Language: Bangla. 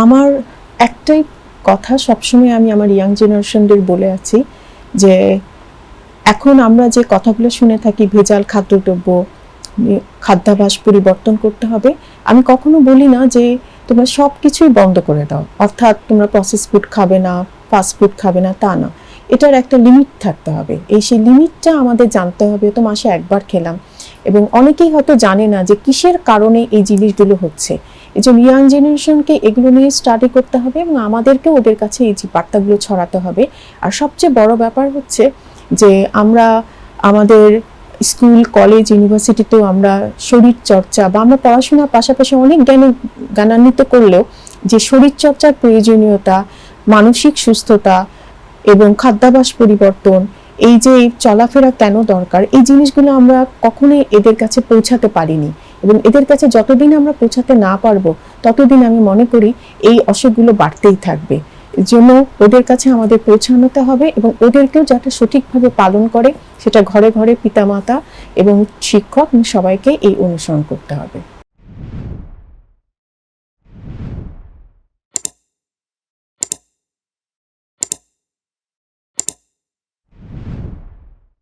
আমার একটাই কথা সবসময় আমি আমার ইয়াং জেনারেশনদের বলে আছি যে এখন আমরা যে কথাগুলো শুনে থাকি ভেজাল খাদ্যদ্রব্য, খাদ্যাভ্যাস পরিবর্তন করতে হবে, আমি কখনো বলি না যে তোমরা সব কিছুই বন্ধ করে দাও, অর্থাৎ তোমরা প্রসেস ফুড খাবে না, ফাস্ট ফুড খাবে না, তা না। এটার একটা লিমিট থাকতে হবে, সেই লিমিটটা আমাদের জানতে হবে। তো মাসে একবার খেলাম, এবং অনেকেই হয়তো জানে না যে কিসের কারণে এই জিনিসগুলো হচ্ছে। এই জন্য ইয়াং জেনারেশনকে এগুলো নিয়ে স্টাডি করতে হবে এবং আমাদেরকেও ওদের কাছে এই বার্তাগুলো ছড়াতে হবে। আর সবচেয়ে বড় ব্যাপার হচ্ছে যে আমরা আমাদের স্কুল, কলেজ, ইউনিভার্সিটিতেও আমরা শরীর চর্চা বা আমরা পড়াশোনার পাশাপাশি অনেক জ্ঞানান্বিত করলেও যে শরীর চর্চার প্রয়োজনীয়তা, মানসিক সুস্থতা এবং খাদ্যাভ্যাস পরিবর্তন, এই যে চলাফেরা কেন দরকার, এই জিনিসগুলো আমরা কখনোই এদের কাছে পৌঁছাতে পারিনি। এবং এদের কাছে যতদিন আমরা পৌঁছাতে না পারবো ততদিন আমি মনে করি এই অসুখগুলো বাড়তেই থাকবে। এর জন্য ওদের কাছে আমাদের পৌঁছানোতে হবে এবং ওদেরকেও যাতে সঠিকভাবে পালন করে, সেটা ঘরে ঘরে পিতামাতা এবং শিক্ষক সবাইকে এই অনুসরণ করতে হবে।